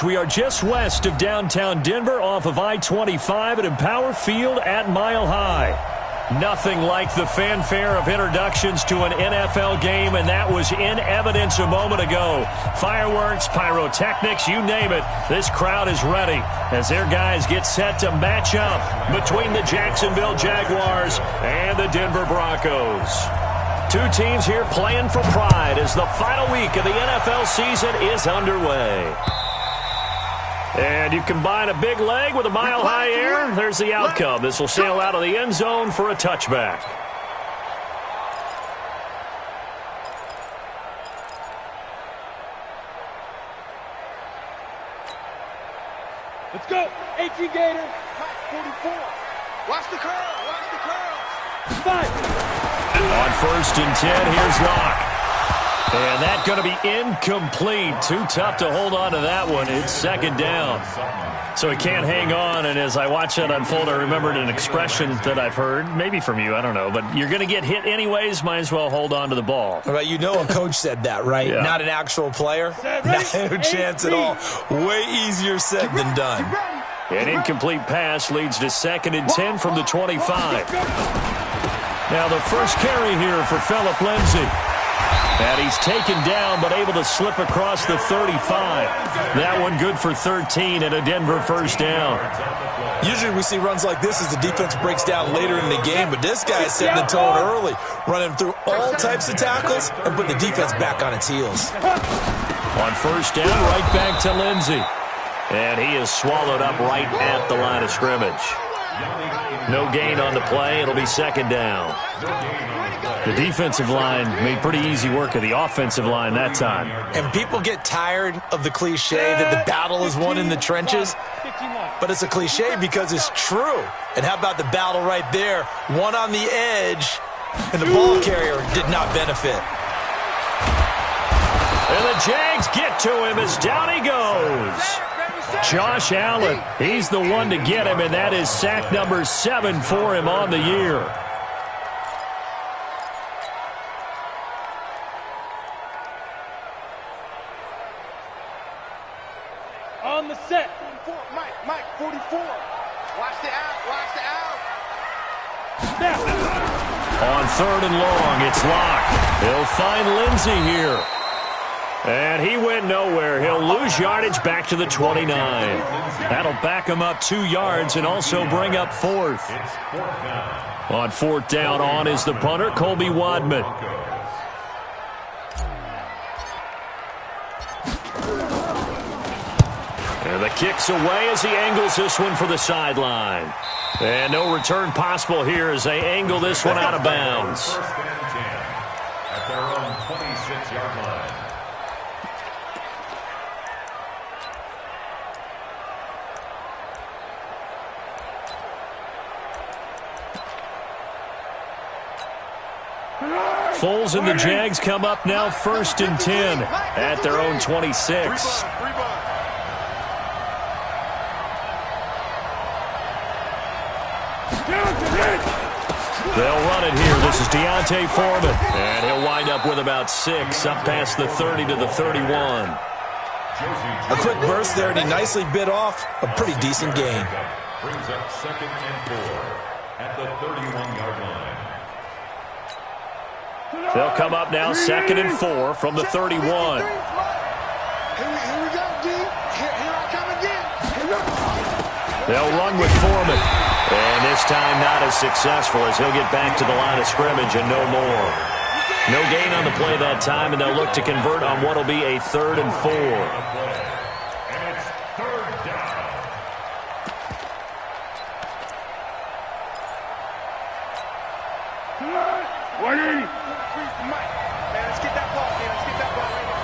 We are just west of downtown Denver off of I-25 at Empower Field at Mile High. Nothing like the fanfare of introductions to an NFL game, and that was in evidence a moment ago. Fireworks, pyrotechnics, you name it. This crowd is ready as their guys get set to match up between the Jacksonville Jaguars and the Denver Broncos. Two teams here playing for pride as the final week of the NFL season is underway. And you combine a big leg with a mile-high air, there's the outcome. This will sail out of the end zone for a touchback. Let's go. 18 Gator. 44. Watch the curl. Watch the curls. 5. On 1st and 10, here's Locke. And that's going to be incomplete. Too tough to hold on to that one. It's 2nd down. So he can't hang on, and as I watch that unfold, I remembered an expression that I've heard, maybe from you, I don't know, but you're going to get hit anyways, might as well hold on to the ball. Right, you know a coach said that, right? Yeah. Not an actual player. No chance at all. Way easier said than done. An incomplete pass leads to 2nd and 10 from the 25. Now the first carry here for Phillip Lindsay. And he's taken down, but able to slip across the 35. That one good for 13 and a Denver first down. Usually we see runs like this as the defense breaks down later in the game, but this guy is setting the tone early, running through all types of tackles and putting the defense back on its heels. On 1st down, right back to Lindsay. And he is swallowed up right at the line of scrimmage. No gain on the play. It'll be 2nd down. The defensive line made pretty easy work of the offensive line that time. And people get tired of the cliche that the battle is won in the trenches. But it's a cliche because it's true. And how about the battle right there? One on the edge, and the ball carrier did not benefit. And the Jags get to him as down he goes. Josh Allen, he's the one to get him, and that is sack number 7 for him on the year. On the set. 44. Mike, 44. Watch the out. Watch the out. Snap. On 3rd and long, it's Locke. He'll find Lindsay here. And he went nowhere. He'll lose yardage back to the 29. That'll back him up 2 yards and also bring up 4th. On 4th down, on is the punter, Colby Wadman. And the kick's away as he angles this one for the sideline. And no return possible here as they angle this one out of bounds. At their own 26-yard line. Foles and the Jags come up now 1st and 10 at their own 26. They'll run it here. This is Deontay Foreman. And he'll wind up with about 6 up past the 30 to the 31. A quick burst there, and he nicely bit off a pretty decent gain. Brings up 2nd and 4 at the 31-yard line. They'll come up now 2nd and 4 from the 31. Here we go, D. Here I come again. They'll run with Foreman. And this time not as successful as he'll get back to the line of scrimmage and no more. No gain on the play that time, and they'll look to convert on what will be a 3rd and 4. And it's 3rd down. Mike, man, let's get that ball, man. Let's get that ball right now.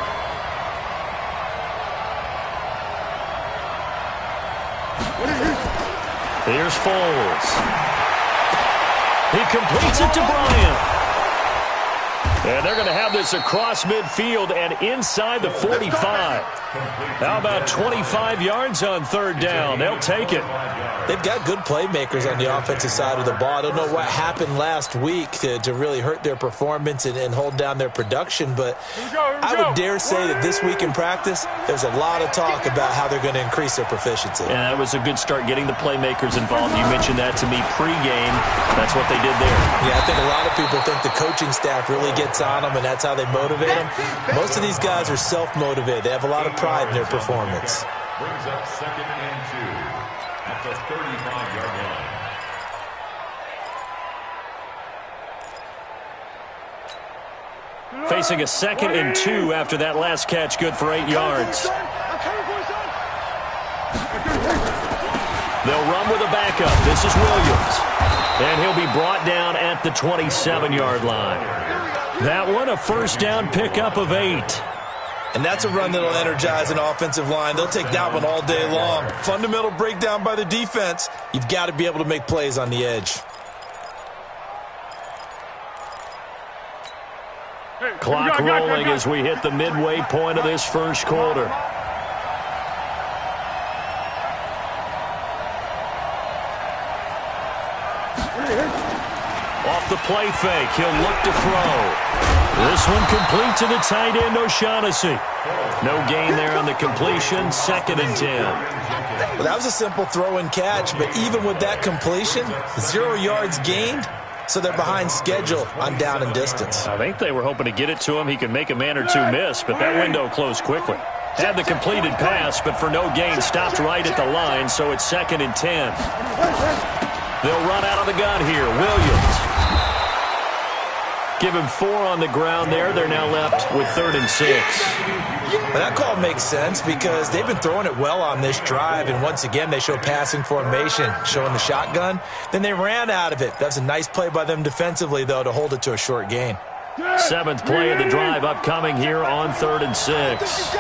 Here's Foles. He completes it to Bryant. And they're going to have this across midfield and inside the 45. How about 25 yards on third down? They'll take it. They've got good playmakers on the offensive side of the ball. I don't know what happened last week to really hurt their performance and hold down their production, but I would dare say that this week in practice, there's a lot of talk about how they're going to increase their proficiency. And that was a good start getting the playmakers involved. You mentioned that to me pregame. That's what they did there. Yeah, I think a lot of people think the coaching staff really gets on them, and that's how they motivate them. Most of these guys are self-motivated. They have a lot of pride in their performance. Brings up 2nd and 2 at the 35-yard line. Facing a 2nd and 2 after that last catch, good for 8 yards. They'll run with a backup. This is Williams. And he'll be brought down at the 27-yard line. That one, a first down pickup of 8. And that's a run that'll energize an offensive line. They'll take that one all day long. Fundamental breakdown by the defense. You've got to be able to make plays on the edge. Clock rolling as we hit the midway point of this first quarter. Off the play fake, he'll look to throw. This one complete to the tight end, O'Shaughnessy. No gain there on the completion, 2nd and 10. Well, that was a simple throw and catch, but even with that completion, 0 yards gained, so they're behind schedule on down and distance. I think they were hoping to get it to him. He could make a man or two miss, but that window closed quickly. Had the completed pass, but for no gain, stopped right at the line, so it's 2nd and 10. They'll run out of the gun here. Williams. Give him 4 on the ground there. They're now left with 3rd and 6. Well, that call makes sense because they've been throwing it well on this drive, and once again they show passing formation, showing the shotgun. Then they ran out of it. That's a nice play by them defensively, though, to hold it to a short gain. 7th play of the drive upcoming here on 3rd and 6.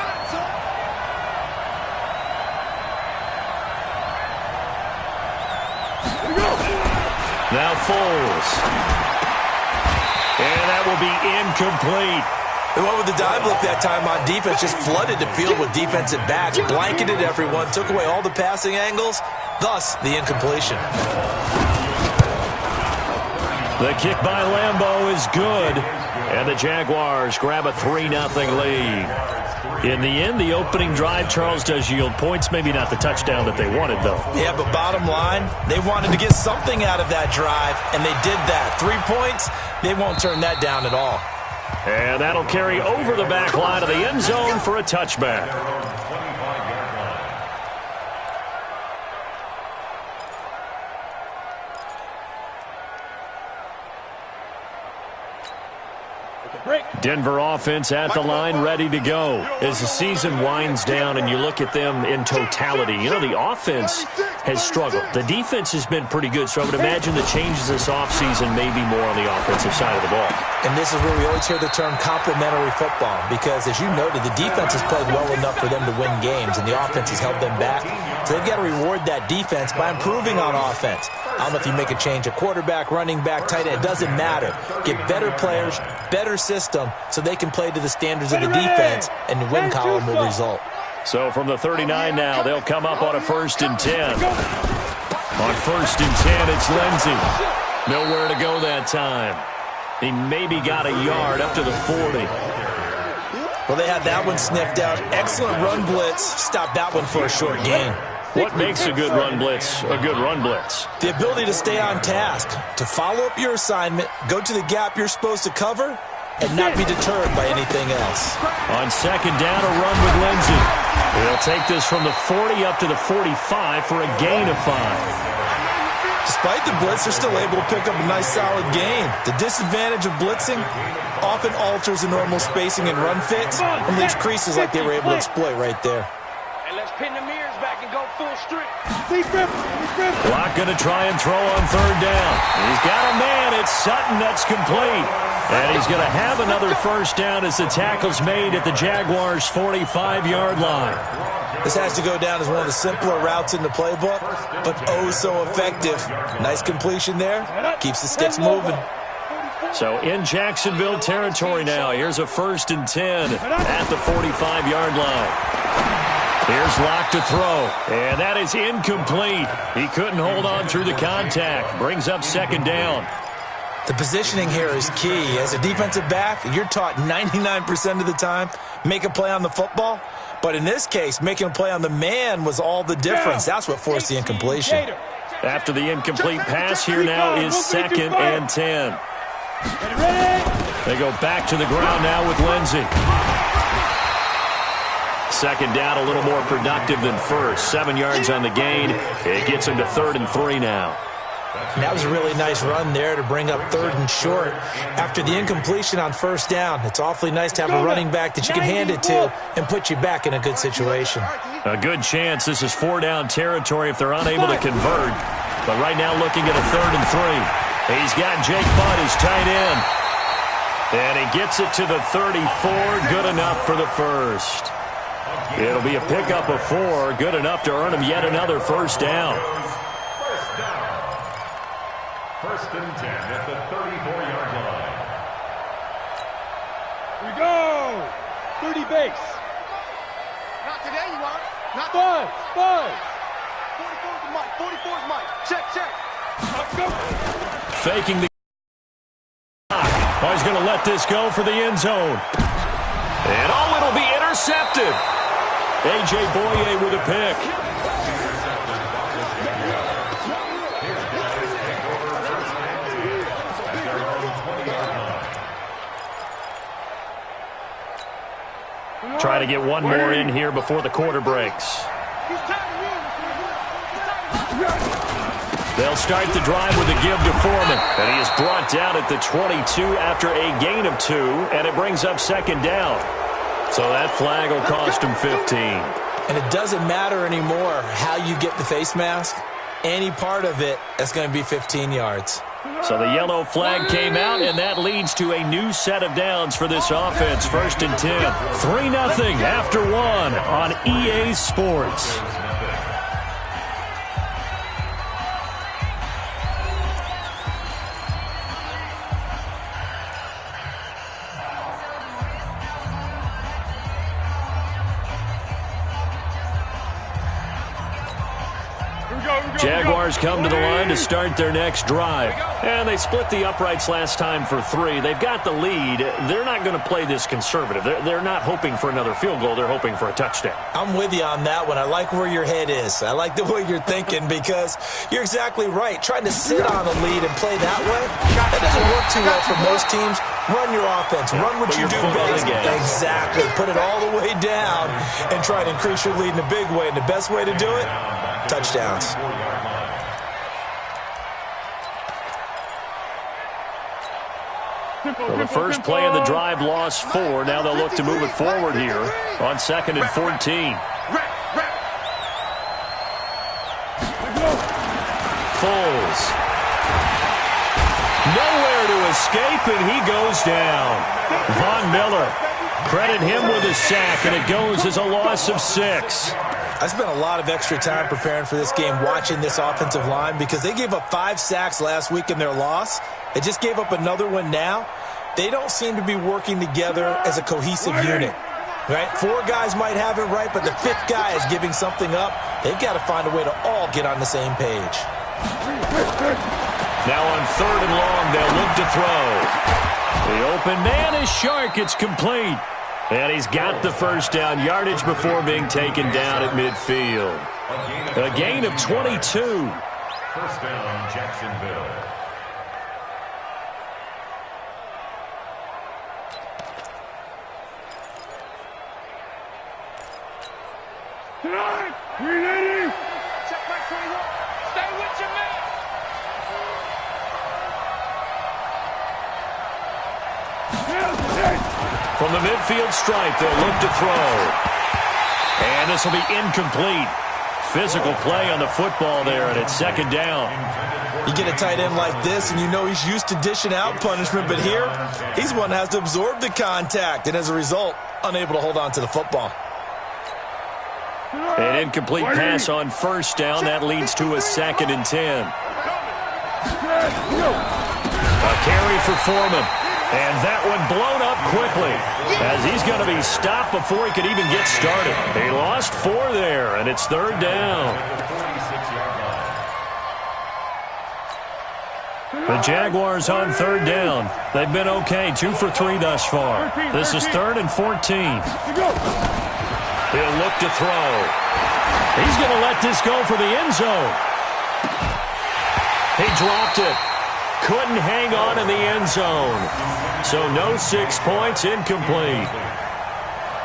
Now Foles. And that will be incomplete. They went with the dive look that time on defense, just flooded the field with defensive backs, blanketed everyone, took away all the passing angles, thus the incompletion. The kick by Lambeau is good, and the Jaguars grab a 3-0 lead. In the end, the opening drive, Charles, does yield points. Maybe not the touchdown that they wanted, though. Yeah, but bottom line, they wanted to get something out of that drive, and they did that. 3 points, they won't turn that down at all. And that'll carry over the back line of the end zone for a touchback. Denver offense at the line, ready to go. As the season winds down and you look at them in totality, you know, the offense has struggled. The defense has been pretty good, so I would imagine the changes this offseason may be more on the offensive side of the ball. And this is where we always hear the term complementary football because, as you noted, the defense has played well enough for them to win games, and the offense has held them back. So they've got to reward that defense by improving on offense. I don't know if you make a change, a quarterback, running back, tight end, it doesn't matter. Get better players, better system, so they can play to the standards of the defense, and the win column will result. So from the 39 now, they'll come up on a 1st and 10. On 1st and 10, it's Lindsey. Nowhere to go that time. He maybe got a yard up to the 40. Well, they had that one sniffed out. Excellent run blitz. Stopped that one for a short gain. What makes a good run blitz a good run blitz? The ability to stay on task, to follow up your assignment, go to the gap you're supposed to cover, and not be deterred by anything else. On 2nd down, a run with Lindsey. He'll take this from the 40 up to the 45 for a gain of 5. Despite the blitz, they're still able to pick up a nice solid gain. The disadvantage of blitzing often alters the normal spacing and run fits and leaves creases like they were able to exploit right there. And let's pin the mirrors back and go full strength. Block going to try and throw on 3rd down. He's got a man. It's Sutton. That's complete. And he's going to have another 1st down as the tackle's made at the Jaguars' 45-yard line. This has to go down as one of the simpler routes in the playbook, but oh so effective. Nice completion there. Keeps the sticks moving. So in Jacksonville territory now. Here's a 1st and 10 at the 45-yard line. Here's Locke to throw, and that is incomplete. He couldn't hold on through the contact. Brings up 2nd down. The positioning here is key. As a defensive back, you're taught 99% of the time, make a play on the football. But in this case, making a play on the man was all the difference. That's what forced the incompletion. After the incomplete pass, here now is 2nd and 10. They go back to the ground now with Lindsey. 2nd down, a little more productive than first. 7 yards on the gain. It gets him to 3rd and 3 now. And that was a really nice run there to bring up 3rd and short. After the incompletion on 1st down, it's awfully nice to have a running back that you can hand it to and put you back in a good situation. A good chance. This is 4-down territory if they're unable to convert. But right now looking at a 3rd and 3. He's got Jake Butt as tight end. And he gets it to the 34. Good enough for the first. It'll be a pickup of 4. Good enough to earn him yet another 1st down. 1st and 10 at the 34-yard line. We go! 30 base. Not today, you are. Not Buzz. 44's Mike. 44's Mike. Check. Let's go. Faking the he's going to let this go for the end zone. And it'll be intercepted. A.J. Boye with a pick. Try to get one more in here before the quarter breaks. They'll start the drive with a give to Foreman. And he is brought down at the 22 after a gain of 2. And it brings up 2nd down. So that flag will cost him 15. And it doesn't matter anymore how you get the face mask. Any part of it, that's going to be 15 yards. So the yellow flag came out, and that leads to a new set of downs for this offense. 1st and 10. 3-0 after 1 on EA Sports. Jaguars come to the line to start their next drive. And they split the uprights last time for 3. They've got the lead. They're not going to play this conservative. They're not hoping for another field goal. They're hoping for a touchdown. I'm with you on that one. I like where your head is. I like the way you're thinking because you're exactly right. Trying to sit on a lead and play that way, that doesn't work too well for most teams. Run your offense. Run what you do best. Exactly. Put it all the way down and try to increase your lead in a big way. And the best way to do it, touchdowns. Well, the first play of the drive lost 4. Now they'll look to move it forward here on 2nd and 14. Foles. Nowhere to escape, and he goes down. Von Miller. Credit him with a sack, and it goes as a loss of 6. I spent a lot of extra time preparing for this game watching this offensive line because they gave up 5 sacks last week in their loss. They just gave up another one now. They don't seem to be working together as a cohesive unit. Right? 4 guys might have it right, but the 5th guy is giving something up. They've got to find a way to all get on the same page. Now on 3rd and long, they'll look to throw. The open man is Shark. It's complete. And he's got the 1st down yardage before being taken down at midfield. A gain of 22. 1st down, Jacksonville. Tonight, we ready? Check back 21. Stay with your man. From the midfield stripe, they'll look to throw. And this will be incomplete. Physical play on the football there, and it's 2nd down. You get a tight end like this, and you know he's used to dishing out punishment, but here, he's one that has to absorb the contact, and as a result, unable to hold on to the football. An incomplete pass on 1st down. That leads to a 2nd and 10. A carry for Foreman. And that one blown up quickly as he's going to be stopped before he could even get started. He lost 4 there, and it's 3rd down. The Jaguars on 3rd down. They've been okay, 2 for 3 thus far. This is 3rd and 14. He'll look to throw. He's going to let this go for the end zone. He dropped it. Couldn't hang on in the end zone. So no 6 points, incomplete.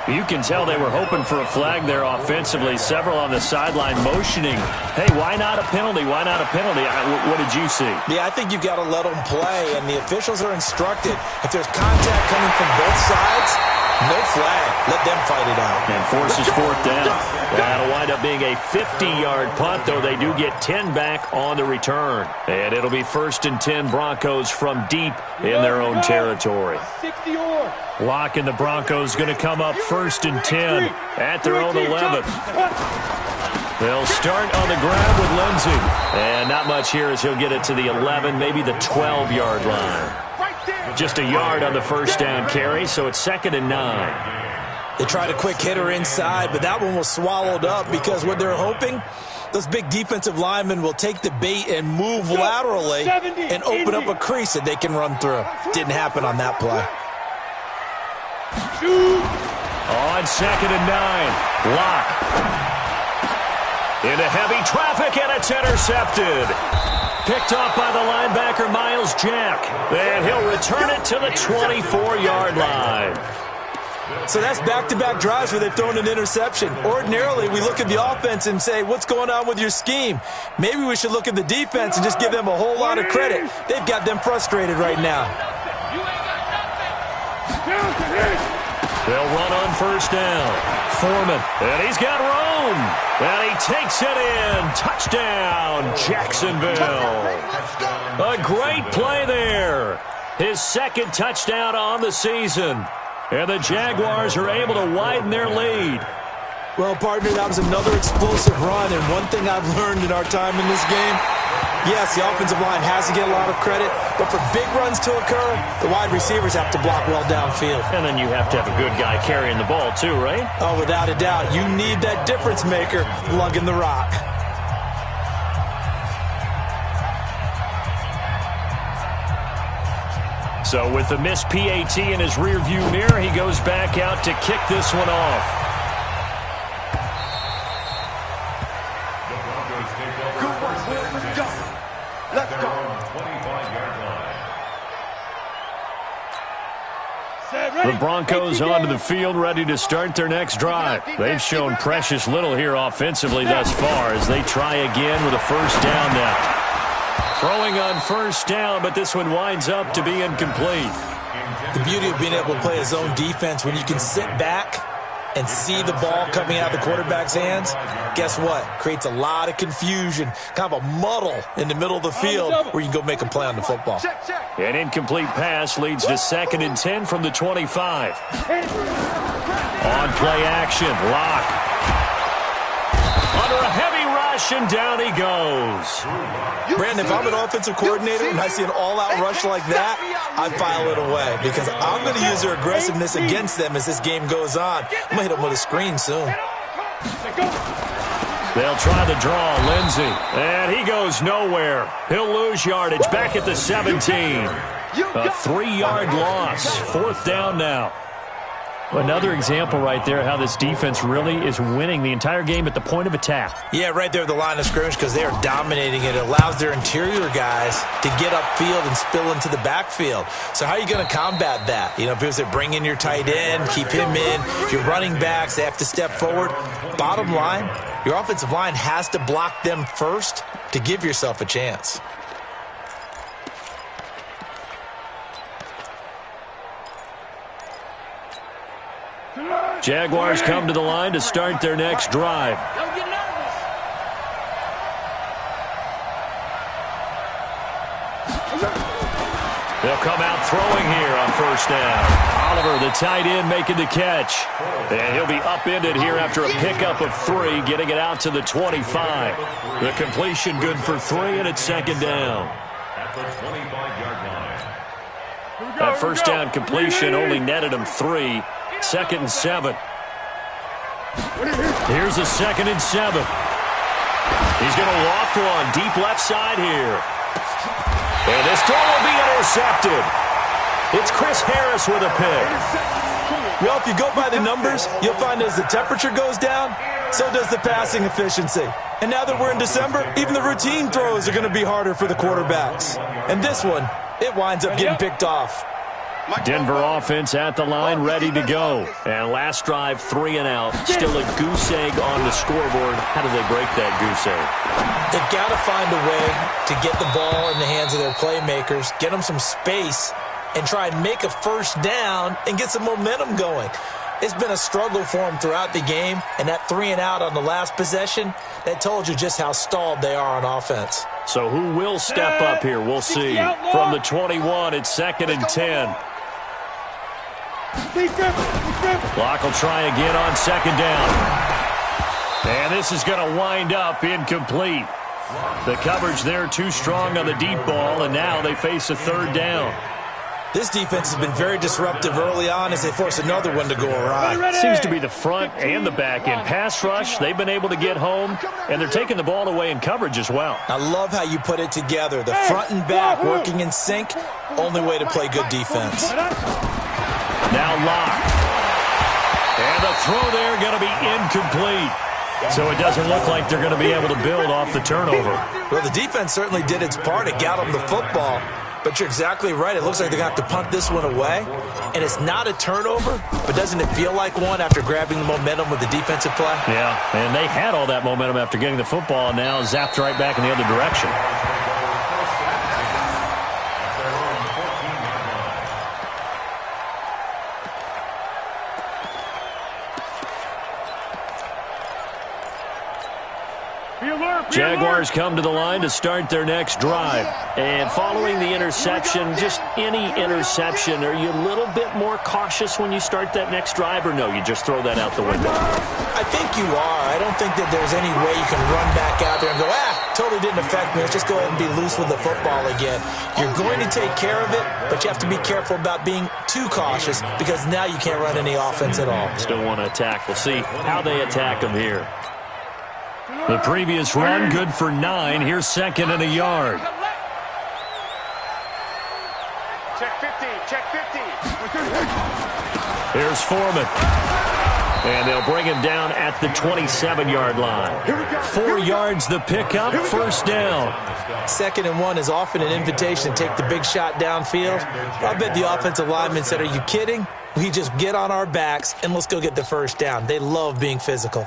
You can tell they were hoping for a flag there offensively. Several on the sideline motioning. Hey, why not a penalty? Why not a penalty? What did you see? Yeah, I think you've got to let them play, and the officials are instructed. If there's contact coming from both sides, no flag. Let them fight it out. And forces 4th down. That'll wind up being a 50-yard punt, though they do get 10 back on the return. And it'll be 1st and 10 Broncos from deep in their own territory. Lock and the Broncos going to come up 1st and 10 at their own 11. They'll start on the ground with Lindsey. And not much here as he'll get it to the 11, maybe the 12-yard line. Just a yard on the 1st down carry, so it's 2nd and 9. They tried a quick hitter inside, but that one was swallowed up because what they're hoping, those big defensive linemen will take the bait and move laterally and open up a crease that they can run through. Didn't happen on that play. On 2nd and 9, Lock. Into heavy traffic, and it's intercepted. Picked off by the linebacker, Miles Jack. And he'll return it to the 24-yard line. So that's back-to-back drives where they've thrown an interception. Ordinarily, we look at the offense and say, what's going on with your scheme? Maybe we should look at the defense and just give them a whole lot of credit. They've got them frustrated right now. They'll run on 1st down. Foreman, and he's got room. And he takes it in. Touchdown, Jacksonville. A great play there. His 2nd touchdown on the season. And the Jaguars are able to widen their lead. Well, partner, that was another explosive run. And one thing I've learned in our time in this game, yes, the offensive line has to get a lot of credit, but for big runs to occur, the wide receivers have to block well downfield. And then you have to have a good guy carrying the ball too, right? Oh, without a doubt. You need that difference maker lugging the rock. So with the missed PAT in his rearview mirror, he goes back out to kick this one off. Let's go. The Broncos onto the field, ready to start their next drive. They've shown precious little here offensively thus far as they try again with a 1st down now. Throwing on 1st down, but this one winds up to be incomplete. The beauty of being able to play a zone defense when you can sit back and see the ball coming out of the quarterback's hands, guess what? Creates a lot of confusion, kind of a muddle in the middle of the field where you can go make a play on the football. An incomplete pass leads to 2nd and 10 from the 25. On play action, Lock. Under a heavy rush, and down he goes. Brandon, if I'm an offensive coordinator and I see an all-out rush like that, I file it away because I'm going to use their aggressiveness against them as this game goes on. I'm going to hit them with a screen soon. They'll try the draw, Lindsey, and he goes nowhere. He'll lose yardage back at the 17. A 3-yard loss, 4th down now. Another example right there how this defense really is winning the entire game at the point of attack. Yeah, right there at the line of scrimmage because they are dominating it. It allows their interior guys to get upfield and spill into the backfield. So how are you going to combat that? You know, because they bring in your tight end, keep him in. Your running backs, they have to step forward. Bottom line, your offensive line has to block them first to give yourself a chance. Jaguars come to the line to start their next drive. Don't get nervous. They'll come out throwing here on 1st down. Oliver, the tight end, making the catch. And he'll be upended here after a pickup of 3, getting it out to the 25. The completion good for 3, and it's 2nd down. At the 25-yard line. That first down completion only netted him 3. 2nd and 7. Here's a 2nd and 7. He's going to loft one deep left side here. And this throw will be intercepted. It's Chris Harris with a pick. Well, if you go by the numbers, you'll find as the temperature goes down, so does the passing efficiency. And now that we're in December, even the routine throws are going to be harder for the quarterbacks. And this one, it winds up getting picked off. Denver offense at the line, ready to go. And last drive, 3 and out. Still a goose egg on the scoreboard. How do they break that goose egg? They've got to find a way to get the ball in the hands of their playmakers, get them some space, and try and make a first down and get some momentum going. It's been a struggle for them throughout the game, and that 3 and out on the last possession, that told you just how stalled they are on offense. So who will step up here? We'll see. From the 21, it's 2nd and 10. Clock will try again on 2nd down. And this is going to wind up incomplete. The coverage there too strong on the deep ball, and now they face a 3rd down. This defense has been very disruptive early on as they force another one to go awry. Seems to be the front and the back end. Pass rush, they've been able to get home, and they're taking the ball away in coverage as well. I love how you put it together. The front and back working in sync, only way to play good defense. Now locked. And the throw there going to be incomplete. So it doesn't look like they're going to be able to build off the turnover. Well, the defense certainly did its part. It got them the football. But you're exactly right. It looks like they're going to have to punt this one away. And it's not a turnover, but doesn't it feel like one after grabbing the momentum with the defensive play? Yeah, and they had all that momentum after getting the football, and now zapped right back in the other direction. Jaguars come to the line to start their next drive. And following the interception, just any interception, are you a little bit more cautious when you start that next drive, or no, you just throw that out the window? I think you are. I don't think that there's any way you can run back out there and go, totally didn't affect me. Let's just go ahead and be loose with the football again. You're going to take care of it, but you have to be careful about being too cautious because now you can't run any offense at all. Still want to attack. We'll see how they attack them here. The previous run, good for 9. Here's 2nd and a yard. Check 50, check 50. Here's Foreman. And they'll bring him down at the 27-yard line. 4 yards the pickup, first down. 2nd and 1 is often an invitation to take the big shot downfield. I bet the offensive lineman said, are you kidding? We just get on our backs and let's go get the first down. They love being physical.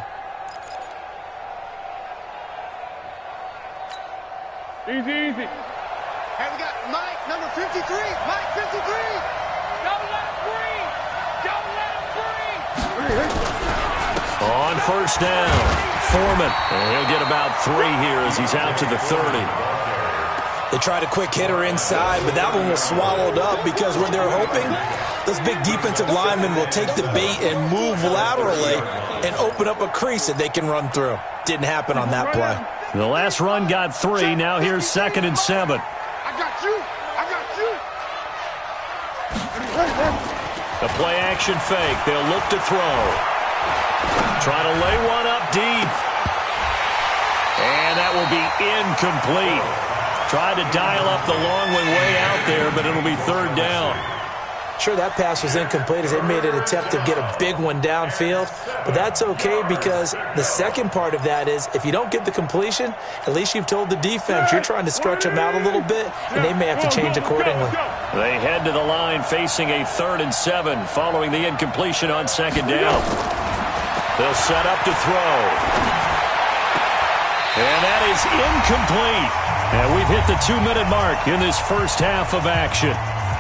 Easy. Hey, we got Mike, number 53. Mike, 53. Don't let him breathe. Don't let him breathe. On first down, Foreman. And he'll get about 3 here as he's out to the 30. They tried a quick hitter inside, but that one was swallowed up because when they're hoping, those big defensive linemen will take the bait and move laterally and open up a crease that they can run through. Didn't happen on that play. The last run got 3. Now here's 2nd and 7. I got you. The play action fake. They'll look to throw. Try to lay one up deep. And that will be incomplete. Tried to dial up the long one way out there, but it'll be 3rd down. Sure, that pass was incomplete as they made an attempt to get a big one downfield, but that's okay because the second part of that is if you don't get the completion, at least you've told the defense you're trying to stretch them out a little bit, and they may have to change accordingly. They head to the line facing a 3rd and 7 following the incompletion on 2nd down. They'll set up to throw. And that is incomplete. And we've hit the 2-minute mark in this first half of action.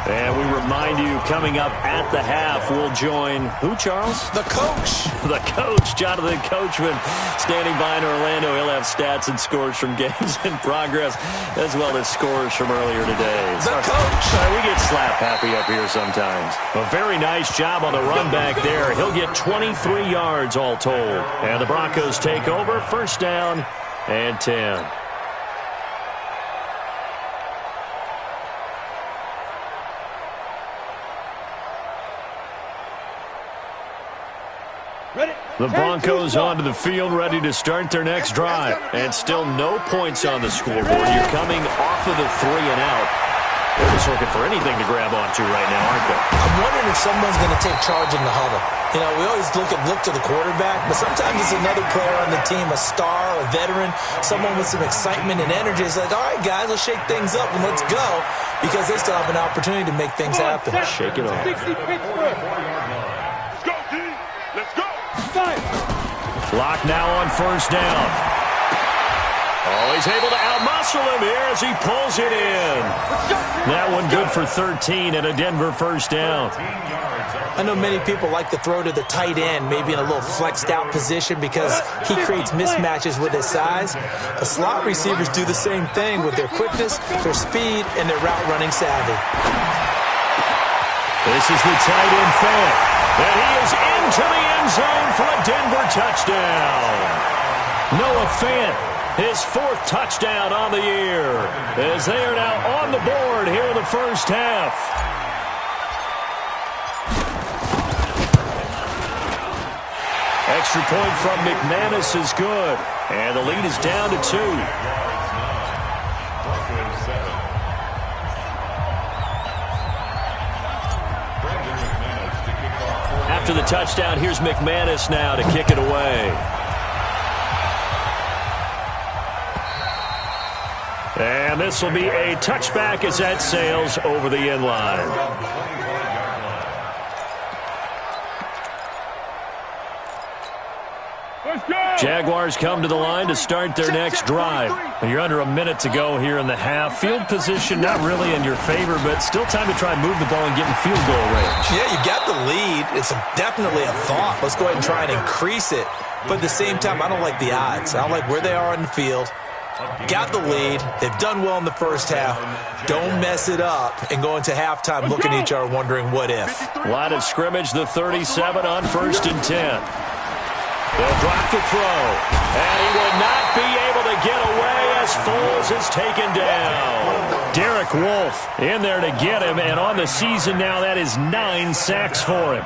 And we remind you, coming up at the half, we'll join who, Charles? The coach. The coach, Jonathan Coachman, standing by in Orlando. He'll have stats and scores from games in progress, as well as scores from earlier today. The coach. We get slap happy up here sometimes. A very nice job on the run back there. He'll get 23 yards all told. And the Broncos take over, first down and 10. The Broncos onto the field, ready to start their next drive. And still no points on the scoreboard. You're coming off of the 3 and out. They're just looking for anything to grab onto right now, aren't they? I'm wondering if someone's going to take charge in the huddle. You know, we always look to the quarterback, but sometimes it's another player on the team, a star, a veteran, someone with some excitement and energy. It's like, all right, guys, let's shake things up and let's go, because they still have an opportunity to make things happen. Shake it off. 60 Pittsburgh. Let's go, team. Let's go. Clock now on first down. Oh, he's able to outmuscle him here as he pulls it in. That one good for 13 and a Denver first down. I know many people like to throw to the tight end, maybe in a little flexed out position because he creates mismatches with his size. The slot receivers do the same thing with their quickness, their speed, and their route running savvy. This is the tight end fake. And he is into the end zone for a Denver touchdown. Noah Fant, his 4th touchdown on the year, as they are now on the board here in the first half. Extra point from McManus is good, and the lead is down to 2. After the touchdown, here's McManus now to kick it away. And this will be a touchback as that sails over the end line. Jaguars come to the line to start their next drive. You're under a minute to go here in the half. Field position not really in your favor, but still time to try and move the ball and get in field goal range. Yeah, you got the lead. It's definitely a thought. Let's go ahead and try and increase it. But at the same time, I don't like the odds. I don't like where they are on the field. Got the lead. They've done well in the first half. Don't mess it up and go into halftime looking at each other wondering what if. Line of scrimmage, the 37 on 1st and 10. They'll drop the throw, and he will not be able to get away as Foles is taken down. Derek Wolfe in there to get him, and on the season now, that is 9 sacks for him.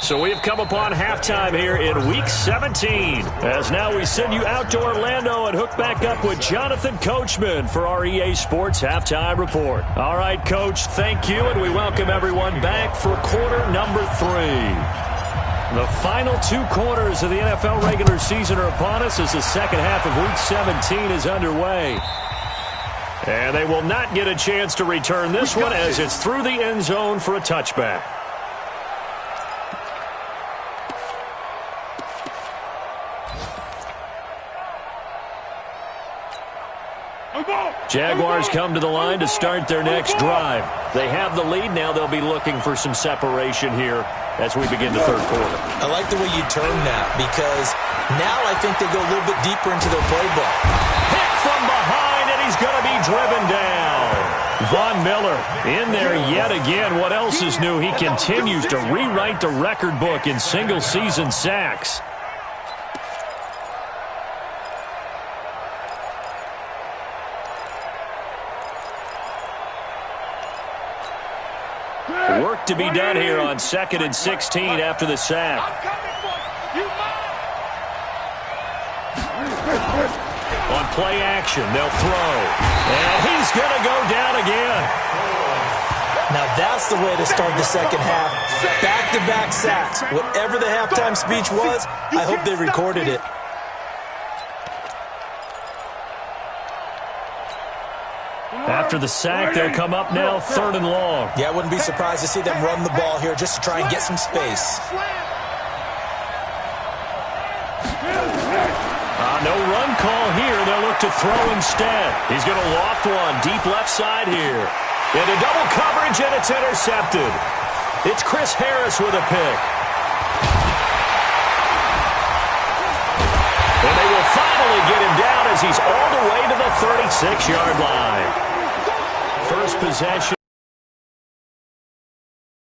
So we have come upon halftime here in Week 17. As now we send you out to Orlando and hook back up with Jonathan Coachman for our EA Sports Halftime Report. All right, Coach, thank you, and we welcome everyone back for quarter number 3. The final 2 quarters of the NFL regular season are upon us as the second half of Week 17 is underway. And they will not get a chance to return this one as it's through the end zone for a touchback. Jaguars come to the line to start their next drive. They have the lead now. They'll be looking for some separation here as we begin the third quarter. I like the way you term that because now I think they go a little bit deeper into their playbook. Hit from behind, and he's going to be driven down. Von Miller in there yet again. What else is new? He continues to rewrite the record book in single-season sacks. Work to be done here on 2nd and 16 after the sack. On play action, they'll throw. And he's going to go down again. Now that's the way to start the second half. Back-to-back sacks. Whatever the halftime speech was, I hope they recorded it. After the sack, they'll come up now 3rd and long. Yeah, I wouldn't be surprised to see them run the ball here just to try and get some space. No run call here. They'll look to throw instead. He's going to loft one deep left side here. Into double coverage, and it's intercepted. It's Chris Harris with a pick. And they will finally get him down as he's all the way to the 36-yard line. First possession.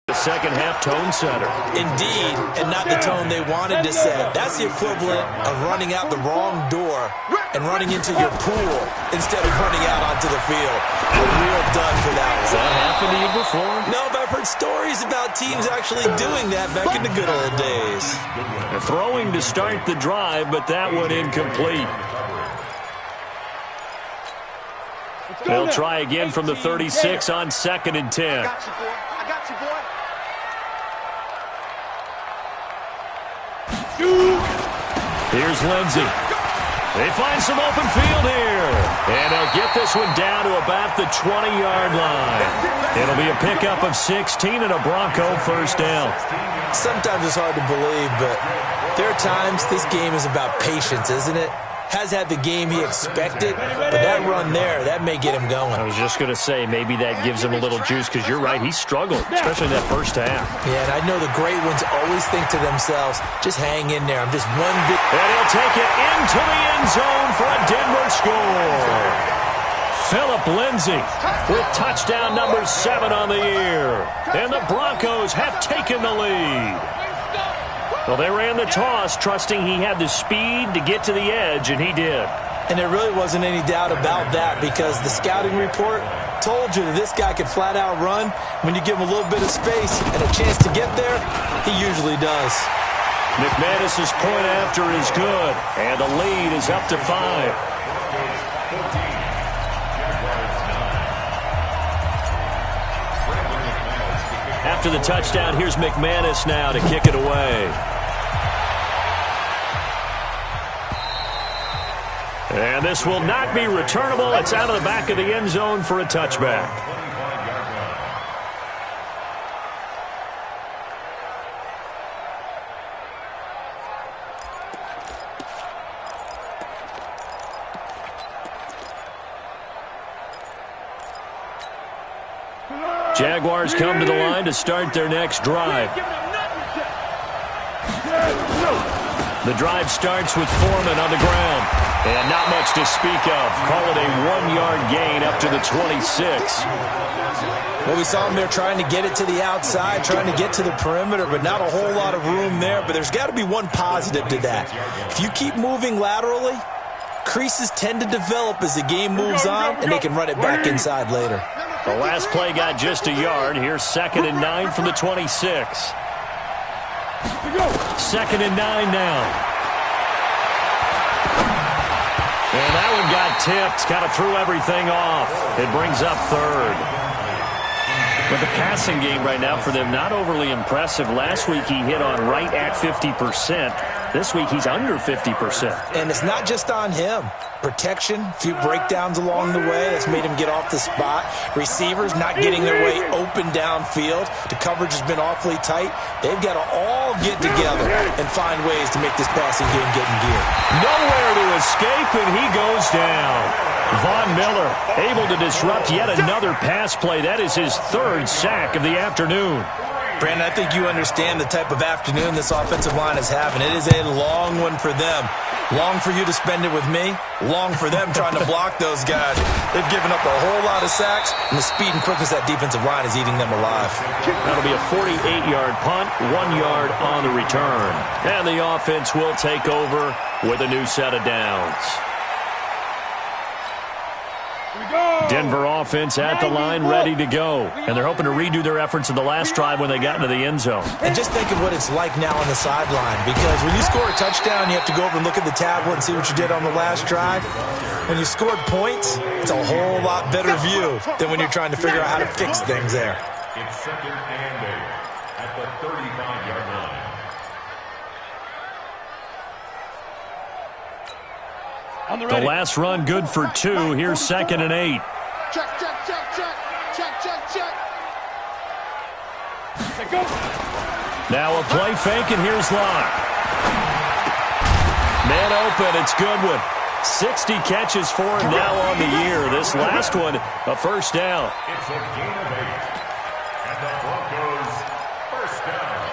The second half tone setter. Indeed, and not the tone they wanted to set. That's the equivalent of running out the wrong door and running into your pool instead of running out onto the field. A real dud for that one. Has that happened to you before? No, but I've heard stories about teams actually doing that back in the good old days. Throwing to start the drive, but that one incomplete. They'll try again from the 36 on 2nd and 10. I got you, boy. I got you, boy. Here's Lindsey. They find some open field here. And they'll get this one down to about the 20-yard line. It'll be a pickup of 16 and a Bronco first down. Sometimes it's hard to believe, but there are times this game is about patience, isn't it? Has had the game he expected, but that run there, that may get him going. I was just going to say, maybe that gives him a little juice, because you're right, he struggled, especially in that first half. Yeah, and I know the great ones always think to themselves, just hang in there. I'm just one big... And he'll take it into the end zone for a Denver score. Phillip Lindsay with touchdown number 7 on the year. And the Broncos have taken the lead. Well, they ran the toss, trusting he had the speed to get to the edge, and he did. And there really wasn't any doubt about that, because the scouting report told you that this guy could flat out run. When you give him a little bit of space and a chance to get there, he usually does. McManus's point after is good, and the lead is up to 5. After the touchdown, here's McManus now to kick it away. And this will not be returnable. It's out of the back of the end zone for a touchback. Jaguars come to the line to start their next drive. The drive starts with Foreman on the ground. And not much to speak of. Call it a 1-yard gain up to the 26. Well, we saw him there trying to get it to the outside, trying to get to the perimeter, but not a whole lot of room there. But there's got to be one positive to that. If you keep moving laterally, creases tend to develop as the game moves on, and they can run it back inside later. The last play got just a yard. Here's 2nd and 9 from the 26. 2nd and 9 now. And that one got tipped, kind of threw everything off. It brings up 3rd. But the passing game right now for them, not overly impressive. Last week he hit on right at 50%. This week he's under 50%. And it's not just on him. Protection, a few breakdowns along the way. That's made him get off the spot. Receivers not getting their way open downfield. The coverage has been awfully tight. They've got to all get together and find ways to make this passing game get in gear. Nowhere to escape, and he goes down. Von Miller able to disrupt yet another pass play. That is his 3rd sack of the afternoon. Brandon, I think you understand the type of afternoon this offensive line is having. It is a long one for them. Long for you to spend it with me. Long for them trying to block those guys. They've given up a whole lot of sacks, and the speed and quickness of that defensive line is eating them alive. That'll be a 48-yard punt, 1 yard on the return. And the offense will take over with a new set of downs. Denver offense at the line, ready to go. And they're hoping to redo their efforts in the last drive when they got into the end zone. And just think of what it's like now on the sideline, because when you score a touchdown, you have to go over and look at the tablet and see what you did on the last drive. When you scored points, it's a whole lot better view than when you're trying to figure out how to fix things there. It's 2nd and 8 at the 35-yard line. The last run good for 2. Here's 2nd and 8. Check, check, check, check. Check, check, check. Go. Now a play fake, and here's Locke. Man open, it's Goodwin. 60 catches for him now on the year. This last one, a first down. It's a gain of 8. And the Broncos, first down.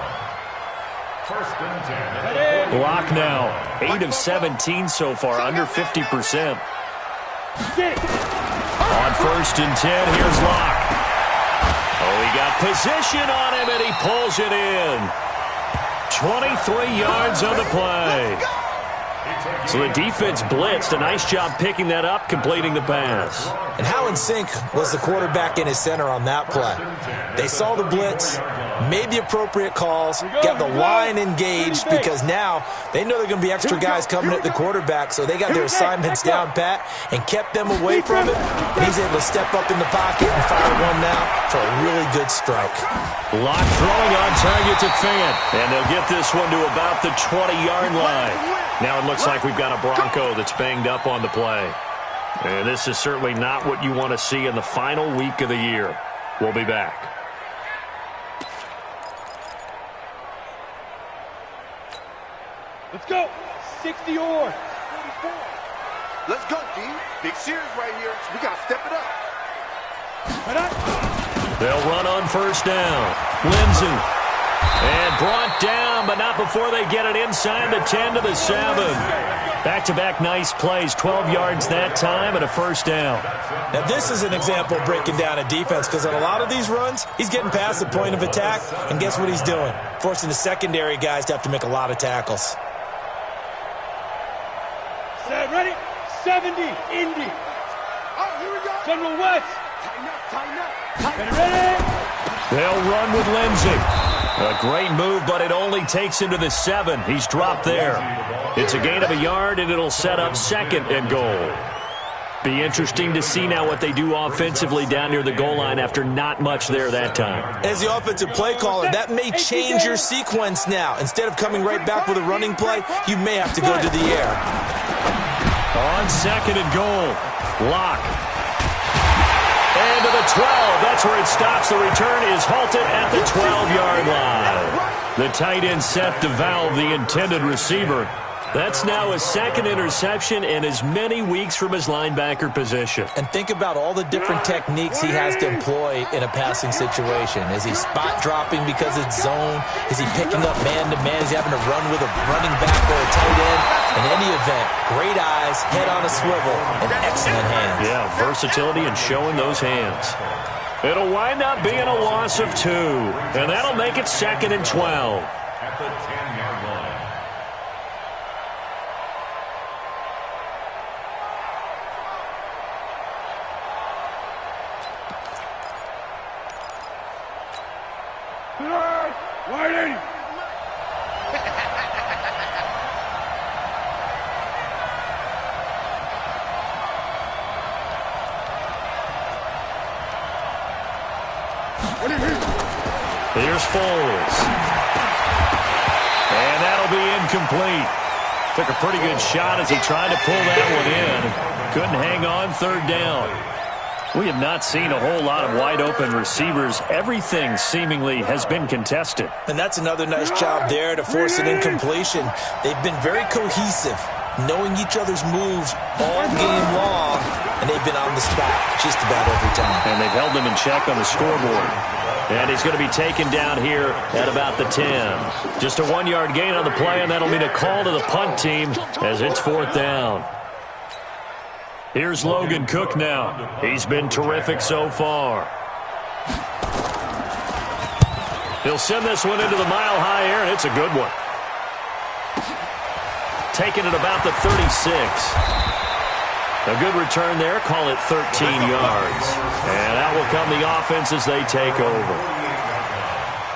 1st and 10. Locke now, 8 of 17 so far, under 50%. On 1st and 10, here's Locke. he got position on him, and he pulls it in. 23 yards on the play. So the defense blitzed. A nice job picking that up, completing the pass. And how in sync was the quarterback and his center on that play? They saw the blitz, made the appropriate calls, got the line engaged, because now they know there are going to be extra guys coming at the quarterback, so they got their assignments down pat and kept them away from it. And he's able to step up in the pocket and fire one now for a really good strike. Lock throwing on target to Fant, and they'll get this one to about the 20-yard line. Now it looks like we've got a Bronco that's banged up on the play. And this is certainly not what you want to see in the final week of the year. We'll be back. Let's go. 60 or 44. Let's go, D. Big series right here. We got to step it up. They'll run on first down. Lindsey. And brought down, but not before they get it inside the 10 to the 7. Back-to-back nice plays, 12 yards that time and a first down. Now this is an example of breaking down a defense, because on a lot of these runs, he's getting past the point of attack, and guess what he's doing? Forcing the secondary guys to have to make a lot of tackles. Set, ready? 70, Indy. Oh, here we go. General West. Tighten up, tighten up. Tighten up. Ready? They'll run with Lindsey. A great move, but it only takes him to the 7. He's dropped there. It's a gain of a yard, and it'll set up second and goal. Be interesting to see now what they do offensively down near the goal line after not much there that time. As the offensive play caller, that may change your sequence now. Instead of coming right back with a running play, you may have to go to the air. On second and goal, Lock. And to the 12. That's where it stops. The return is halted at the 12-yard line. The tight end set to valve the intended receiver. That's now his second interception in as many weeks from his linebacker position. And think about all the different techniques he has to employ in a passing situation. Is he spot dropping because it's zone? Is he picking up man-to-man? Is he having to run with a running back or a tight end? In any event, great eyes, head on a swivel, and excellent hands. Yeah, versatility and showing those hands. It'll wind up being a loss of 2, and that'll make it second and 12. At the 10-yard line. Waiting. Here's Foles. And that'll be incomplete. Took a pretty good shot as he tried to pull that one in. Couldn't hang on, third down. We have not seen a whole lot of wide-open receivers. Everything seemingly has been contested. And that's another nice job there to force an incompletion. They've been very cohesive, knowing each other's moves all game long, and they've been on the spot just about every time. And they've held them in check on the scoreboard. And he's going to be taken down here at about the 10. Just a 1-yard gain on the play, and that'll mean a call to the punt team as it's fourth down. Here's Logan Cook now. He's been terrific so far. He'll send this one into the mile-high air, and it's a good one. Taking it about the 36. A good return there. Call it 13 yards. And that will come the offense as they take over.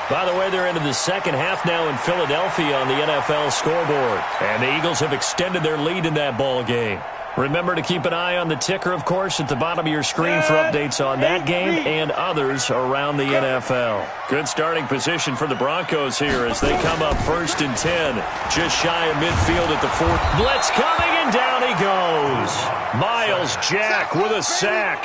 By the way, they're into the second half now in Philadelphia on the NFL scoreboard. And the Eagles have extended their lead in that ball game. Remember to keep an eye on the ticker, of course, at the bottom of your screen for updates on that game and others around the NFL. Good starting position for the Broncos here as they come up first and 10. Just shy of midfield at the 4th. Blitz coming, and down he goes. Miles Jack with a sack.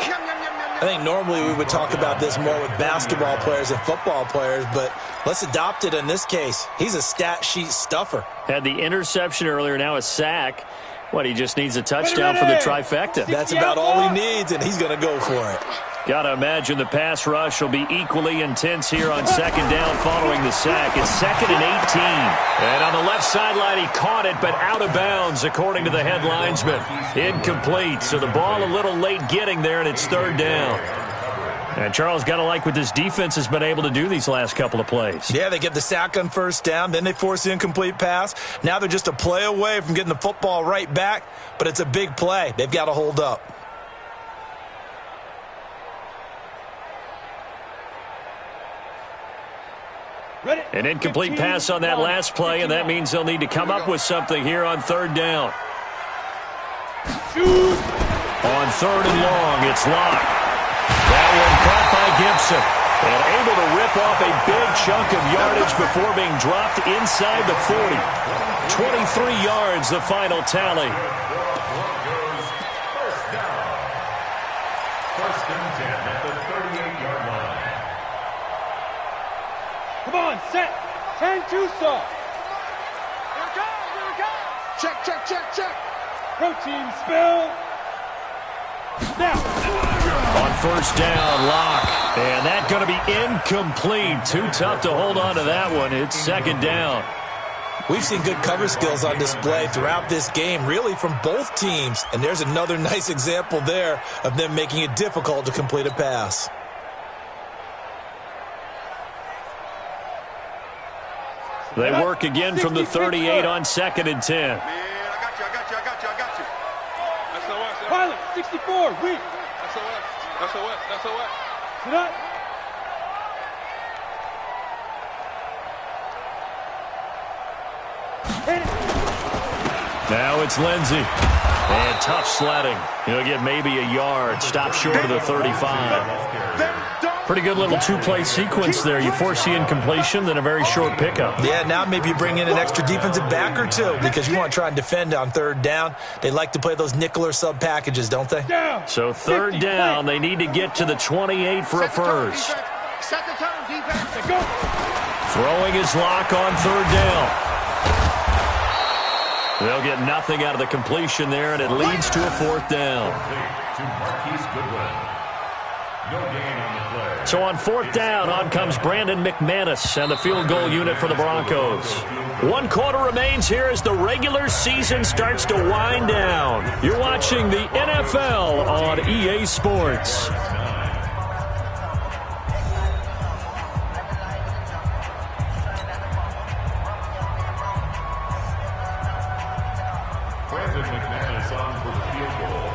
I think normally we would talk about this more with basketball players and football players, but let's adopt it in this case. He's a stat sheet stuffer. Had the interception earlier, now a sack. What, he just needs a touchdown for the trifecta. That's about all he needs, and he's going to go for it. Got to imagine the pass rush will be equally intense here on second down following the sack. It's second and 18. And on the left sideline, he caught it, but out of bounds, according to the head linesman. Incomplete, so the ball a little late getting there, and it's third down. And Charles, got to like what this defense has been able to do these last couple of plays. Yeah, they get the sack on first down, then they force the incomplete pass. Now they're just a play away from getting the football right back, but it's a big play. They've got to hold up. An incomplete pass on that last play, and that means they'll need to come up with something here on third down. On third and long, it's Locke. That one caught by Gibson. And able to rip off a big chunk of yardage before being dropped inside the 40. 23 yards, the final tally. First down. First and 10 at the 38-yard line. Come on, set. 10-2 stop. Here it goes, here it goes. Check, check, check, check. Protein spill. Now. On first down, Locke. And that's going to be incomplete. Too tough to hold on to that one. It's second down. We've seen good cover skills on display throughout this game, really from both teams. And there's another nice example there of them making it difficult to complete a pass. They work again from the 38 on second and 10. Man, I got you. SOS. Pilot, 64, weak. SOS. Sit up. Hit it. Now it's Lindsey. And tough sledding. He'll get maybe a yard. Stop short of the 35. Pretty good little two-play sequence there. You force the incompletion, then a very short pickup. Yeah, now maybe you bring in an extra defensive back or two because you want to try and defend on third down. They like to play those nickel or sub packages, don't they? So third down, they need to get to the 28 for a first. Set the tone, defense. Go. Throwing his Lock on third down. They'll get nothing out of the completion there, and it leads to a fourth down. To Marquise Goodwin. No gain on the play. So on fourth down, on comes Brandon McManus and the field goal unit for the Broncos. 1 quarter remains here as the regular season starts to wind down. You're watching the NFL on EA Sports. Brandon McManus on for the field goal.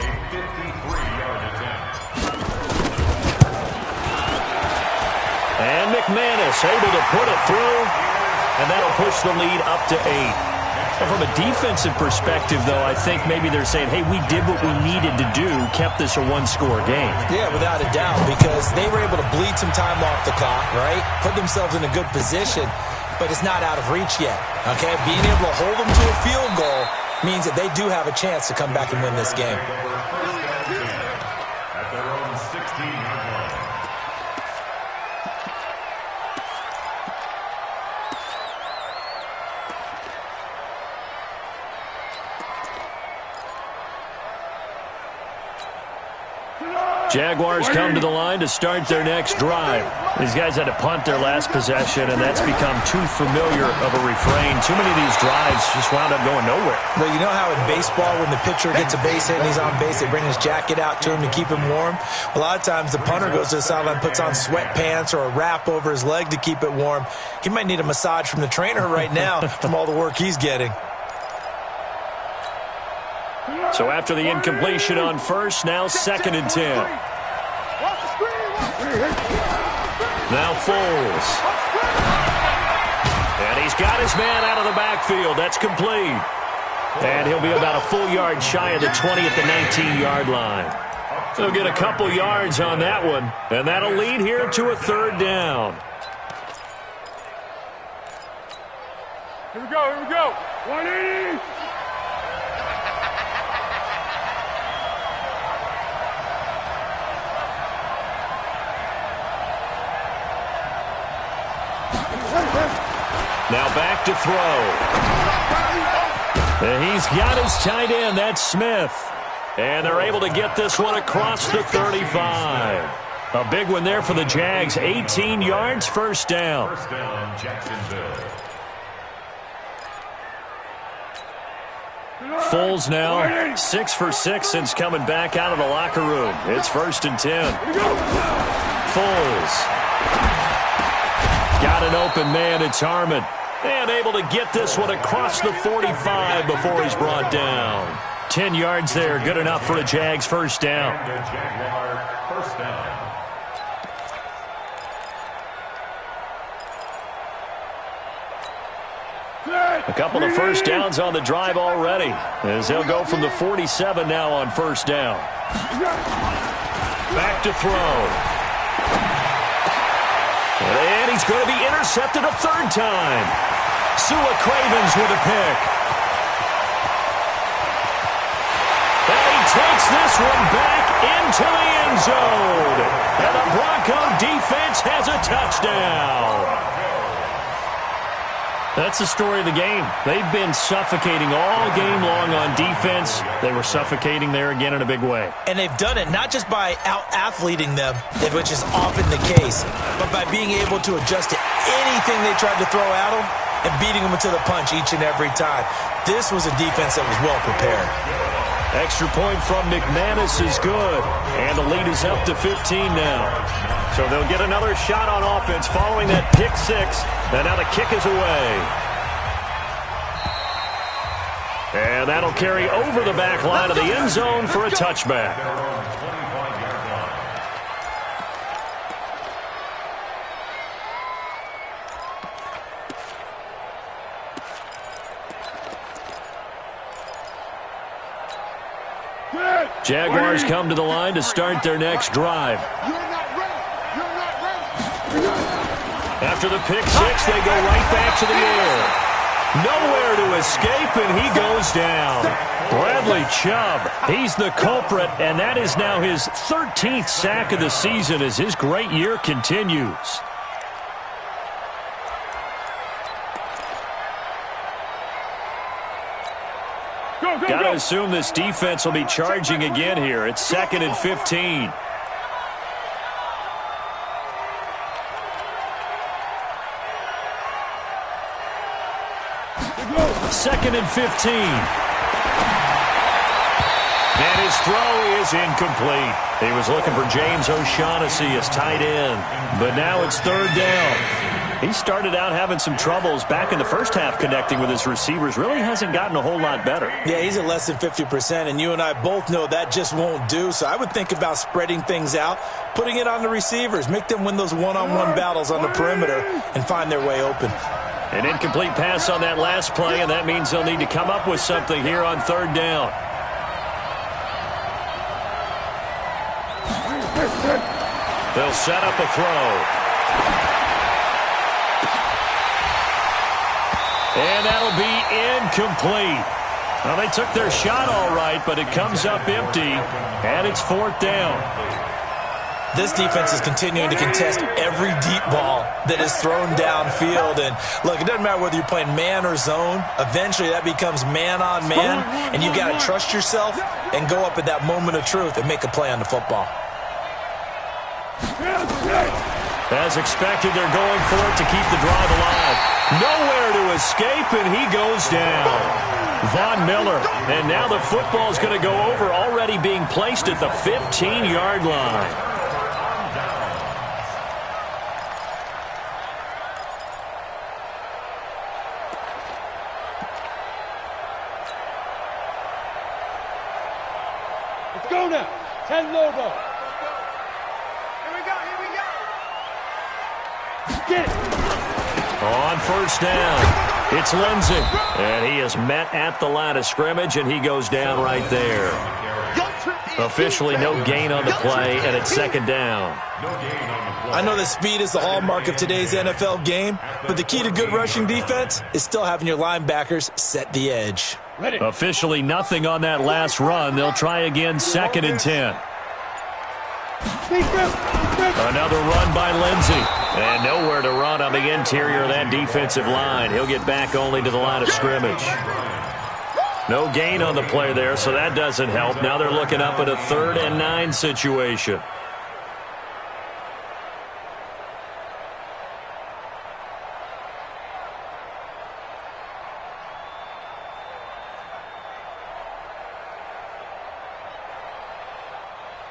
A 53-yard attempt. And McManus able to put it through, and that'll push the lead up to 8. And from a defensive perspective, though, I think maybe they're saying, hey, we did what we needed to do, kept this a one-score game. Yeah, without a doubt, because they were able to bleed some time off the clock, right? Put themselves in a good position, but it's not out of reach yet, okay? Being able to hold them to a field goal means that they do have a chance to come back and win this game. First down 10 at their own 16-yard line. Jaguars come to the line to start their next drive. These guys had to punt their last possession, and that's become too familiar of a refrain. Too many of these drives just wound up going nowhere. Well, you know how in baseball when the pitcher gets a base hit and he's on base, they bring his jacket out to him to keep him warm? A lot of times the punter goes to the sideline, puts on sweatpants or a wrap over his leg to keep it warm. He might need a massage from the trainer right now from all the work he's getting. So after the incompletion on first, now second and 10. Now Foles. And he's got his man out of the backfield. That's complete. And he'll be about a full yard shy of the 20 at the 19-yard line. He'll get a couple yards on that one, and that'll lead here to a third down. Here we go. 180. Now back to throw. And he's got his tight end. That's Smith. And they're able to get this one across the 35. A big one there for the Jags. 18 yards, first down. First down, Jacksonville. Foles now 6 for 6 since coming back out of the locker room. It's 1st and 10. Foles. Got an open man. It's Harmon. And able to get this one across the 45 before he's brought down. 10 yards there. Good enough for a Jags first down. Jaguar first down. A couple of first downs on the drive already, as they'll go from the 47 now on first down. Back to throw. And he's going to be intercepted a third time. Sua Cravens with a pick. And he takes this one back into the end zone. And the Bronco defense has a touchdown. That's the story of the game. They've been suffocating all game long on defense. They were suffocating there again in a big way. And they've done it not just by out-athleting them, which is often the case, but by being able to adjust to anything they tried to throw at them and beating them to the punch each and every time. This was a defense that was well prepared. Extra point from McManus is good. And the lead is up to 15 now. So they'll get another shot on offense following that pick six. And now the kick is away. And that'll carry over the back line of the end zone for a touchback. Jaguars come to the line to start their next drive. After the pick six, they go right back to the air. Nowhere to escape, and he goes down. Bradley Chubb, he's the culprit, and that is now his 13th sack of the season as his great year continues. Got to assume this defense will be charging again here. It's 2nd and 15. Second and 15. And his throw is incomplete. He was looking for James O'Shaughnessy as tight end. But now it's 3rd down. He started out having some troubles back in the first half connecting with his receivers. Really hasn't gotten a whole lot better. Yeah, he's at less than 50%, and you and I both know that just won't do. So I would think about spreading things out, putting it on the receivers, make them win those one-on-one battles on the perimeter and find their way open. An incomplete pass on that last play, and that means they'll need to come up with something here on 3rd down. They'll set up a throw. And that'll be incomplete. Well, they took their shot all right, but it comes up empty, and it's 4th down. This defense is continuing to contest every deep ball that is thrown downfield. And, look, it doesn't matter whether you're playing man or zone. Eventually, that becomes man on man, and you've got to trust yourself and go up at that moment of truth and make a play on the football. As expected, they're going for it to keep the drive alive. Nowhere to escape, and he goes down. Von Miller, and now the football is going to go over, already being placed at the 15-yard line. Let's go now. 10 Lobo. Get it. On 1st down, it's Lindsey. And he is met at the line of scrimmage, and he goes down right there. Officially no gain on the play, and it's 2nd down. I know that speed is the hallmark of today's NFL game, but the key to good rushing defense is still having your linebackers set the edge. Officially nothing on that last run. They'll try again, 2nd and 10. Another run by Lindsey. And nowhere to run on the interior of that defensive line. He'll get back only to the line of scrimmage. No gain on the play there, so that doesn't help. Now they're looking up at a 3rd and 9 situation.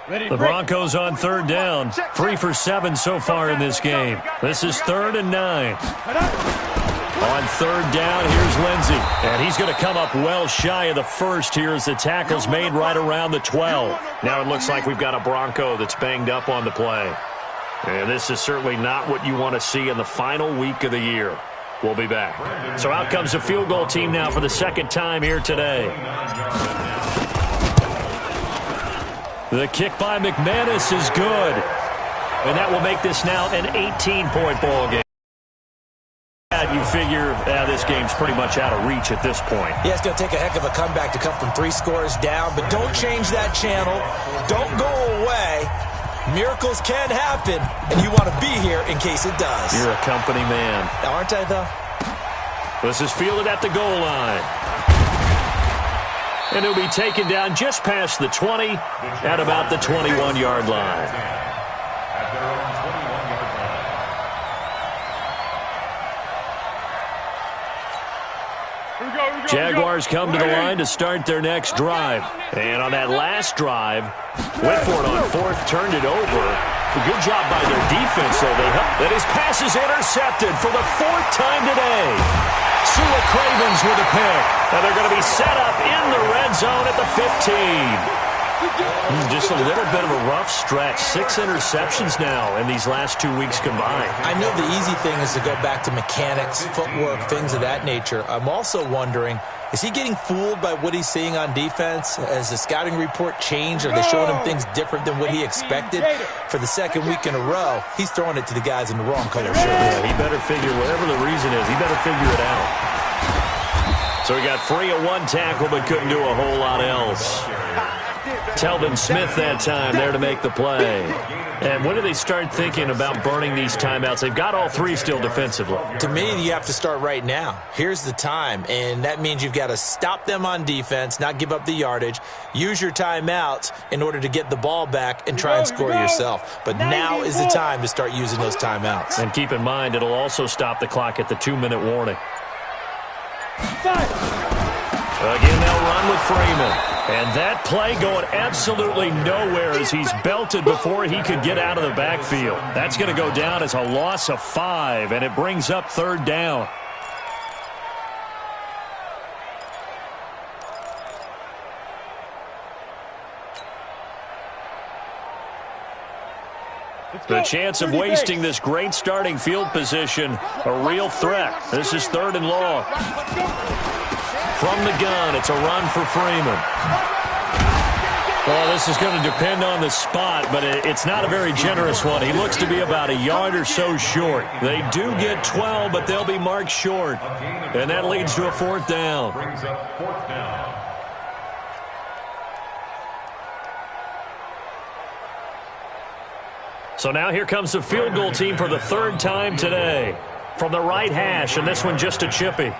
The Broncos on third down. 3 for 7 so far in this game. This is 3rd and 9. On third down, here's Lindsey. And he's going to come up well shy of the first here as the tackle's made right around the 12. Now it looks like we've got a Bronco that's banged up on the play. And this is certainly not what you want to see in the final week of the year. We'll be back. So out comes the field goal team now for the second time here today. The kick by McManus is good. And that will make this now an 18-point ball game. You figure this game's pretty much out of reach at this point. Yeah, it's going to take a heck of a comeback to come from 3 scores down, but don't change that channel. Don't go away. Miracles can happen, and you want to be here in case it does. You're a company man. Aren't I, though? This is fielded at the goal line. And it'll be taken down just past the 20 at about the 21-yard line. Jaguars come to the line to start their next drive. And on that last drive, went for it on 4th, turned it over. A good job by their defense, though. They helped. That his pass is intercepted for the 4th time today. Sula Cravens with a pick. And they're going to be set up in the red zone at the 15. Just a little bit of a rough stretch. 6 interceptions now in these last 2 weeks combined. I know the easy thing is to go back to mechanics, footwork, things of that nature. I'm also wondering, is he getting fooled by what he's seeing on defense? Has the scouting report changed? Are they showing him things different than what he expected? For the 2nd week in a row, he's throwing it to the guys in the wrong color shirt. Yeah, he better figure, whatever the reason is, he better figure it out. So he got free of 1 tackle but couldn't do a whole lot else. Telvin Smith that time there to make the play. And when do they start thinking about burning these timeouts? They've got all 3 still defensively. To me, you have to start right now. Here's the time, and that means you've got to stop them on defense, not give up the yardage, use your timeouts in order to get the ball back and try and score yourself. But now is the time to start using those timeouts. And keep in mind, it'll also stop the clock at the 2-minute warning. Again, they'll run with Freeman. And that play going absolutely nowhere as he's belted before he could get out of the backfield. That's going to go down as a loss of 5, and it brings up 3rd down. The chance of wasting this great starting field position, a real threat. This is 3rd and long. From the gun, it's a run for Freeman. Well, this is going to depend on the spot, but it's not a very generous one. He looks to be about a yard or so short. They do get 12, but they'll be marked short. And that leads to a 4th down. Brings up 4th down. So now here comes the field goal team for the 3rd time today. From the right hash, and this one just a chippy.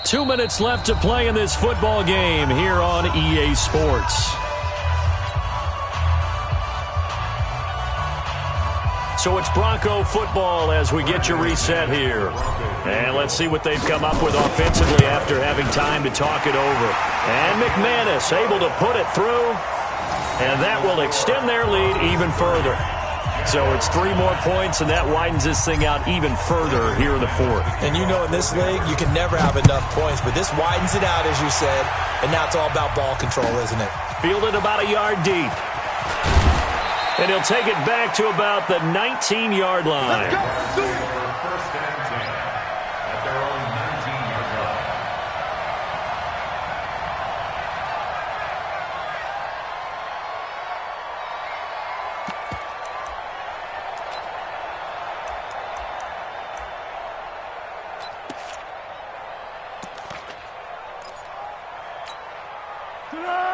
Two minutes left to play in this football game here on EA Sports. So it's Bronco football as we get you reset here. And let's see what they've come up with offensively after having time to talk it over. And McManus able to put it through. And that will extend their lead even further. So it's 3 more points, and that widens this thing out even further here in the 4th. And you know in this league, you can never have enough points, but this widens it out, as you said, and now it's all about ball control, isn't it? Fielded about a yard deep. And he'll take it back to about the 19-yard line. First and 10 at their own 19-yard line.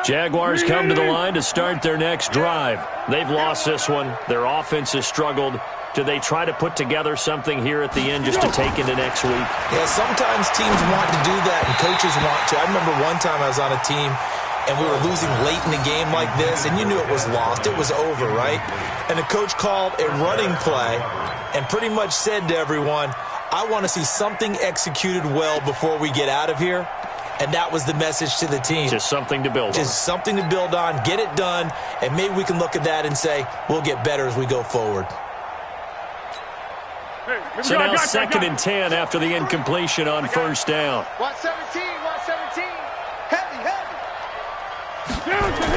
Jaguars come to the line to start their next drive. They've lost this one. Their offense has struggled. Do they try to put together something here at the end just to take into next week? Yeah, sometimes teams want to do that and coaches want to. I remember one time I was on a team and we were losing late in the game like this, and you knew it was lost. It was over, right? And the coach called a running play and pretty much said to everyone, I want to see something executed well before we get out of here. And that was the message to the team. Just something to build on. Just something to build on, get it done, and maybe we can look at that and say, we'll get better as we go forward. So now 2nd and 10 after the incompletion on first down. Watch 17, watch 17. Heavy.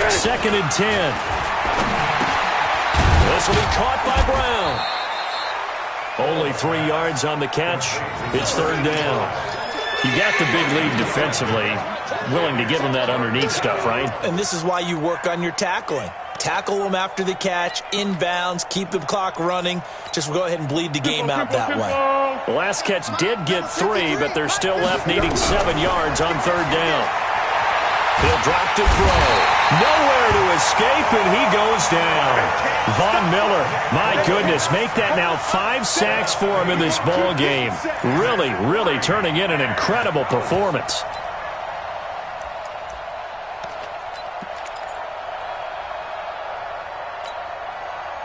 2nd and 10. This will be caught by Brown. Only 3 yards on the catch. It's 3rd down. You got the big lead defensively. Willing to give them that underneath stuff, right? And this is why you work on your tackling. Tackle them after the catch, inbounds, keep the clock running. Just go ahead and bleed the game out that way. The last catch did get 3, but they're still left needing 7 yards on 3rd down. He'll drop to throw. Nowhere to escape, and he goes down. Von Miller, my goodness, make that now 5 sacks for him in this ball game. Really turning in an incredible performance.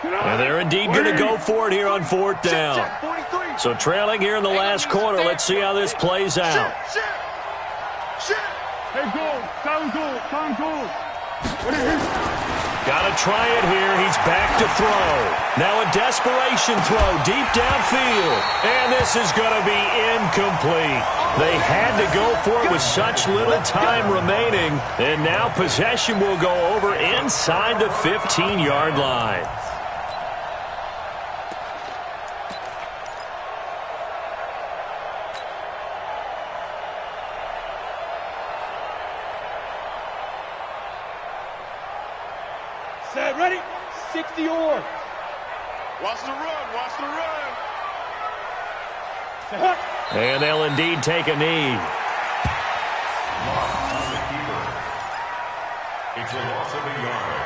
And they're indeed going to go for it here on 4th down. So trailing here in the last quarter. Let's see how this plays out. Got to try it here. He's back to throw. Now a desperation throw deep downfield. And this is going to be incomplete. They had to go for it with such little time remaining. And now possession will go over inside the 15-yard line. Set, ready, 60 yards. Watch the run. And they'll indeed take a knee. It's a loss of a yard.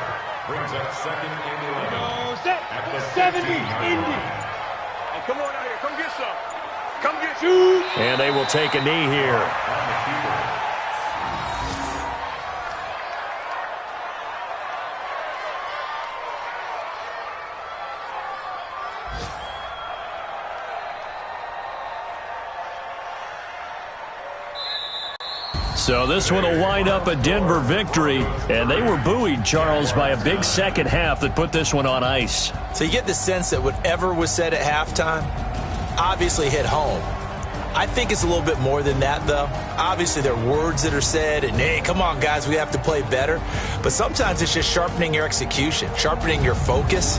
Brings up 2nd and 11. Set, At the 70, 15-yard Indy. line. Hey, come on out here, come get some. Come get you. And they will take a knee here. On the keeper. So this one will wind up a Denver victory. And they were buoyed, Charles, by a big second half that put this one on ice. So you get the sense that whatever was said at halftime obviously hit home. I think it's a little bit more than that, though. Obviously, there are words that are said, and, hey, come on, guys, we have to play better. But sometimes it's just sharpening your execution, sharpening your focus,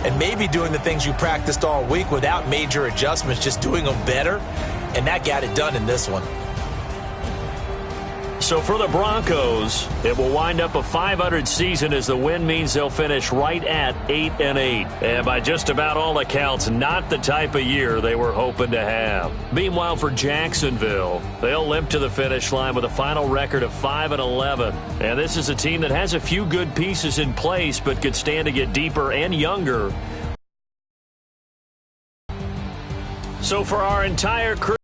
and maybe doing the things you practiced all week without major adjustments, just doing them better. And that got it done in this one. So for the Broncos, it will wind up a .500 season as the win means they'll finish right at 8-8. And by just about all accounts, not the type of year they were hoping to have. Meanwhile, for Jacksonville, they'll limp to the finish line with a final record of 5-11. And this is a team that has a few good pieces in place, but could stand to get deeper and younger. So for our entire crew,